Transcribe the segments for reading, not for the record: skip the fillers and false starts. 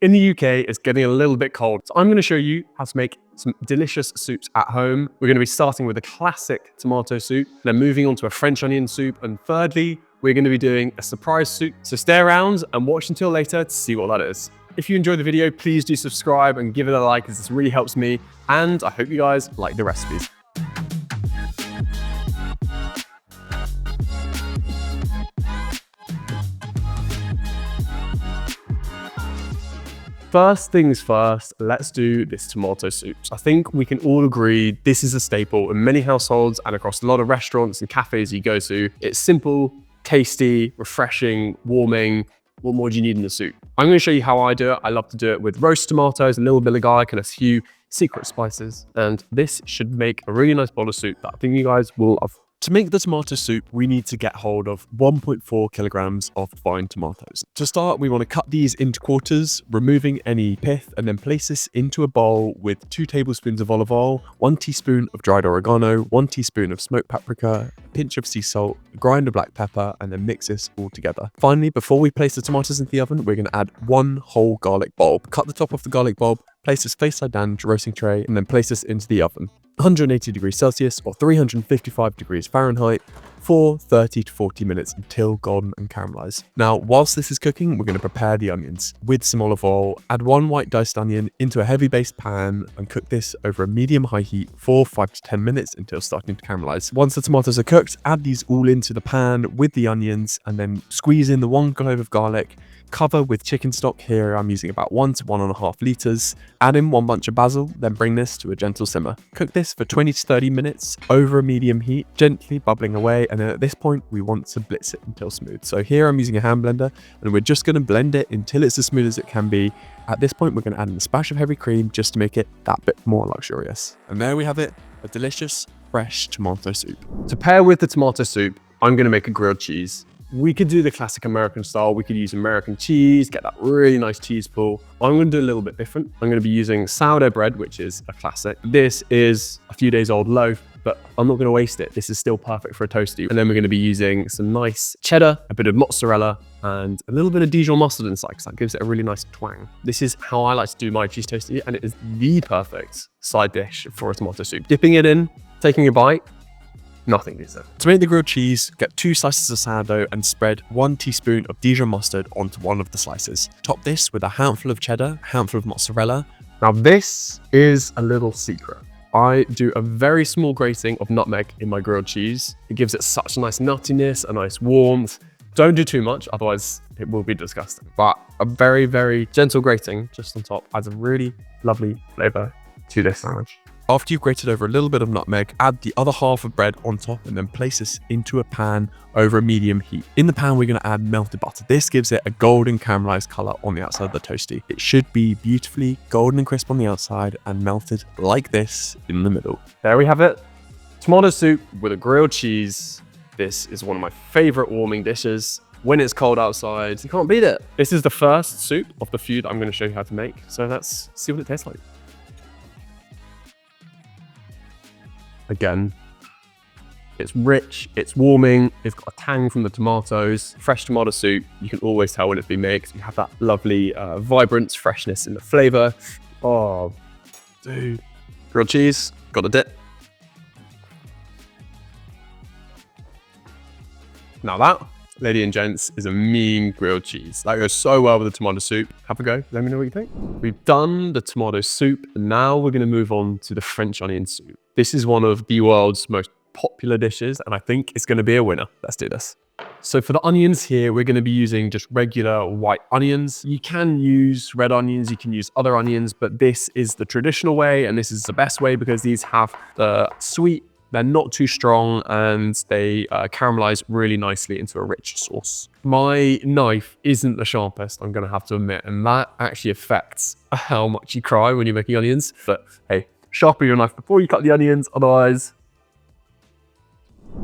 In the UK, it's getting a little bit cold, so I'm going to show you how to make some delicious soups at home. We're going to be starting with a classic tomato soup, then moving on to a French onion soup, and thirdly, we're going to be doing a surprise soup. So stay around and watch until later to see what that is. If you enjoyed the video, please do subscribe and give it a like, as this really helps me, and I hope you guys like the recipes. First things first, let's do this tomato soup. I think we can all agree this is a staple in many households and across a lot of restaurants and cafes you go to. It's simple, tasty, refreshing, warming. What more do you need in the soup? I'm going to show you how I do it. I love to do it with roast tomatoes, a little bit of garlic, and a few secret spices. And this should make a really nice bowl of soup that I think you guys will love. To make the tomato soup, we need to get hold of 1.4 kilograms of fine tomatoes. To start, we want to cut these into quarters, removing any pith, and then place this into a bowl with 2 tablespoons of olive oil, 1 teaspoon of dried oregano, 1 teaspoon of smoked paprika, a pinch of sea salt, a grind of black pepper, and then mix this all together. Finally, before we place the tomatoes into the oven, we're going to add 1 whole garlic bulb. Cut the top off the garlic bulb, place this face side down into a roasting tray, and then place this into the oven. 180 degrees Celsius or 355 degrees Fahrenheit for 30 to 40 minutes until golden and caramelized. Now, whilst this is cooking, we're going to prepare the onions. With some olive oil, add 1 white diced onion into a heavy based pan and cook this over a medium-high heat for 5 to 10 minutes until starting to caramelize. Once the tomatoes are cooked, add these all into the pan with the onions and then squeeze in the 1 clove of garlic. Cover with chicken stock. Here I'm using about 1 to 1.5 liters. Add in 1 bunch of basil, then bring this to a gentle simmer. Cook this for 20 to 30 minutes over a medium heat, gently bubbling away, and then at this point we want to blitz it until smooth. So here I'm using a hand blender and we're just going to blend it until it's as smooth as it can be. At this point we're going to add in a splash of heavy cream just to make it that bit more luxurious. And there we have it, a delicious fresh tomato soup. To pair with the tomato soup, I'm going to make a grilled cheese. We could do the classic American style. We could use American cheese, get that really nice cheese pull. I'm going to do a little bit different. I'm going to be using sourdough bread, which is a classic. This is a few days old loaf, but I'm not going to waste it. This is still perfect for a toasty. And then we're going to be using some nice cheddar, a bit of mozzarella, and a little bit of Dijon mustard inside, because that gives it a really nice twang. This is how I like to do my cheese toasty, and it is the perfect side dish for a tomato soup. Dipping it in, taking a bite, nothing beats it. To make the grilled cheese, get 2 slices of sourdough and spread 1 teaspoon of Dijon mustard onto one of the slices. Top this with a handful of cheddar, a handful of mozzarella. Now this is a little secret. I do a very small grating of nutmeg in my grilled cheese. It gives it such a nice nuttiness, a nice warmth. Don't do too much, otherwise it will be disgusting. But a very, very gentle grating just on top adds a really lovely flavor to this sandwich. After you've grated over a little bit of nutmeg, add the other half of bread on top and then place this into a pan over a medium heat. In the pan, we're going to add melted butter. This gives it a golden caramelized color on the outside of the toasty. It should be beautifully golden and crisp on the outside and melted like this in the middle. There we have it. Tomato soup with a grilled cheese. This is one of my favorite warming dishes. When it's cold outside, you can't beat it. This is the first soup of the few that I'm going to show you how to make. So let's see what it tastes like. Again, it's rich, it's warming, it's got a tang from the tomatoes. Fresh tomato soup, you can always tell when it's been made. You have that lovely vibrance, freshness in the flavor. Oh, dude. Grilled cheese, got the dip. Now that, ladies and gents, is a mean grilled cheese. That goes so well with the tomato soup. Have a go, let me know what you think. We've done the tomato soup, and now we're gonna move on to the French onion soup. This is one of the world's most popular dishes, and I think it's gonna be a winner. Let's do this. So for the onions here, we're gonna be using just regular white onions. You can use red onions, you can use other onions, but this is the traditional way, and this is the best way because these have the sweet, they're not too strong, and they caramelize really nicely into a rich sauce. My knife isn't the sharpest, I'm gonna have to admit, and that actually affects how much you cry when you're making onions. But hey, sharpen your knife before you cut the onions, otherwise.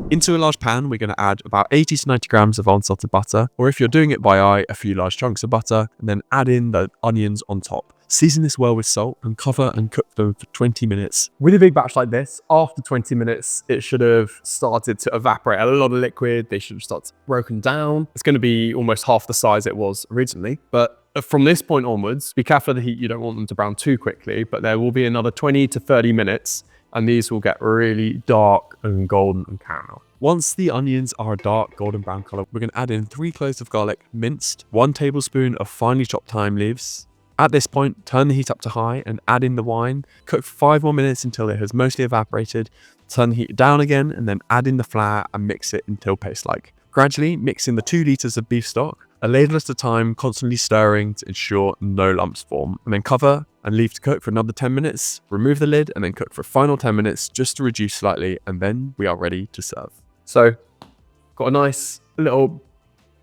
Into a large pan, we're going to add about 80 to 90 grams of unsalted butter, or if you're doing it by eye, a few large chunks of butter, and then add in the onions on top. Season this well with salt and cover and cook them for 20 minutes. With a big batch like this, after 20 minutes, it should have started to evaporate a lot of liquid. They should have started broken down. It's going to be almost half the size it was originally, but From this point onwards, be careful of the heat. You don't want them to brown too quickly, but there will be another 20 to 30 minutes and these will get really dark and golden and caramel. Once the onions are a dark golden brown color, we're going to add in 3 cloves of garlic minced, 1 tablespoon of finely chopped thyme leaves. At this point, turn the heat up to high and add in the wine. Cook for 5 more minutes until it has mostly evaporated. Turn the heat down again and then add in the flour and mix it until paste-like. Gradually mix in the 2 litres of beef stock, a ladle at a time, constantly stirring to ensure no lumps form, and then cover and leave to cook for another 10 minutes. Remove the lid and then cook for a final 10 minutes just to reduce slightly, and then we are ready to serve. So, got a nice little,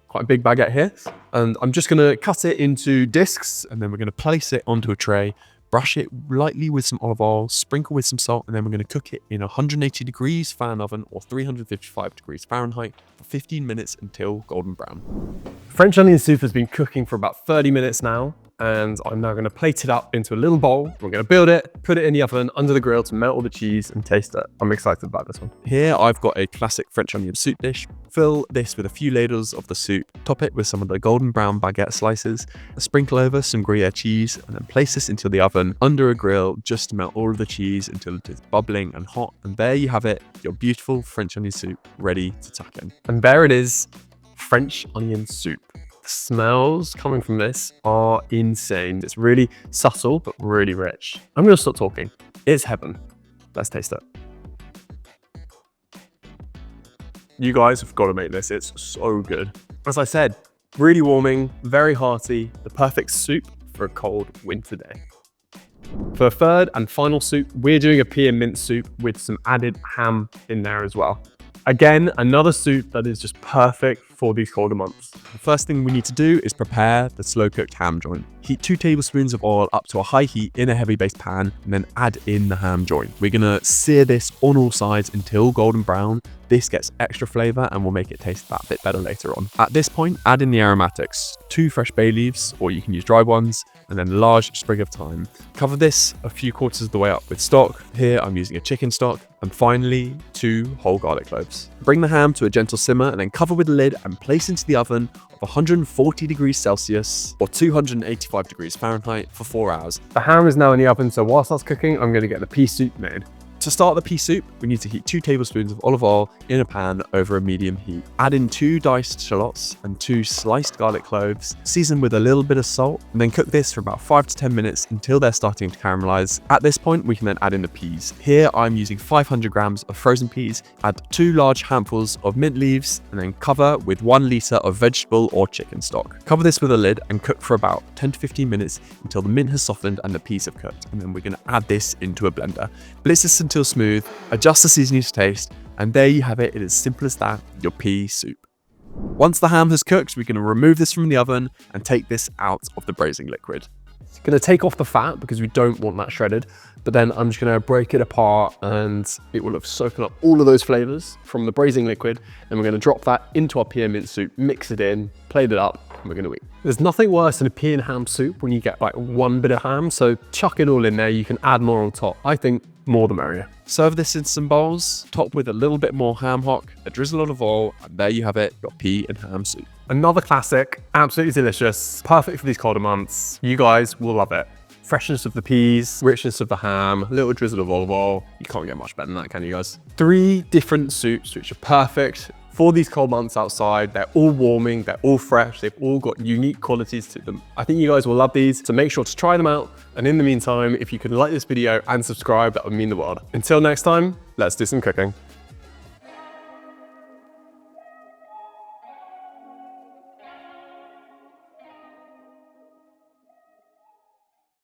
quite a big baguette here, and I'm just gonna cut it into discs, And then we're going to place it onto a tray, brush it lightly with some olive oil, sprinkle with some salt, and then we're going to cook it in 180 degrees fan oven or 355 degrees Fahrenheit for 15 minutes until golden brown. French onion soup has been cooking for about 30 minutes now, and I'm now gonna plate it up into a little bowl. We're gonna build it, put it in the oven under the grill to melt all the cheese and taste it. I'm excited about this one. Here I've got a classic French onion soup dish. Fill this with a few ladles of the soup, top it with some of the golden brown baguette slices, sprinkle over some Gruyere cheese, and then place this into the oven under a grill just to melt all of the cheese until it is bubbling and hot. And there you have it, your beautiful French onion soup ready to tuck in. And there it is, French onion soup. The smells coming from this are insane. It's really subtle, but really rich. I'm gonna stop talking. It's heaven. Let's taste it. You guys have got to make this. It's so good. As I said, really warming, very hearty, the perfect soup for a cold winter day. For the third and final soup, we're doing a pea and mint soup with some added ham in there as well. Again, another soup that is just perfect for these colder months. The first thing we need to do is prepare the slow cooked ham joint. Heat 2 tablespoons of oil up to a high heat in a heavy based pan and then add in the ham joint. We're gonna sear this on all sides until golden brown. This gets extra flavor and will make it taste that bit better later on. At this point, add in the aromatics, 2 fresh bay leaves, or you can use dry ones, and then a large sprig of thyme. Cover this a few quarters of the way up with stock. Here I'm using a chicken stock, and finally 2 whole garlic cloves. Bring the ham to a gentle simmer and then cover with the lid and place into the oven of 140 degrees Celsius or 285 degrees Fahrenheit for 4 hours. The ham is now in the oven, so whilst that's cooking, I'm gonna get the pea soup made. To start the pea soup, we need to heat 2 tablespoons of olive oil in a pan over a medium heat. Add in 2 diced shallots and 2 sliced garlic cloves, season with a little bit of salt, and then cook this for about 5 to 10 minutes until they're starting to caramelize. At this point, we can then add in the peas. Here, I'm using 500 grams of frozen peas, add 2 large handfuls of mint leaves, and then cover with 1 litre of vegetable or chicken stock. Cover this with a lid and cook for about 10 to 15 minutes until the mint has softened and the peas have cooked. And then we're gonna add this into a blender. Blitz this until smooth, adjust the seasoning to taste, and there you have it. It is simple as that, your pea soup. Once the ham has cooked, we're going to remove this from the oven and take this out of the braising liquid. Gonna take off the fat because we don't want that shredded, but then I'm just gonna break it apart and it will have soaked up all of those flavors from the braising liquid, and we're gonna drop that into our pea and mint soup, mix it in, plate it up, and we're gonna eat. There's nothing worse than a pea and ham soup when you get like 1 bit of ham, so chuck it all in there. You can add more on top. I think more the merrier. Serve this in some bowls, top with a little bit more ham hock, a drizzle of oil, and there you have it, your pea and ham soup. Another classic, absolutely delicious, perfect for these colder months. You guys will love it. Freshness of the peas, richness of the ham, a little drizzle of olive oil. You can't get much better than that, can you guys? 3 different soups which are perfect for these cold months outside. They're all warming, they're all fresh, they've all got unique qualities to them. I think you guys will love these, so make sure to try them out. And in the meantime, if you could like this video and subscribe, that would mean the world. Until next time, let's do some cooking.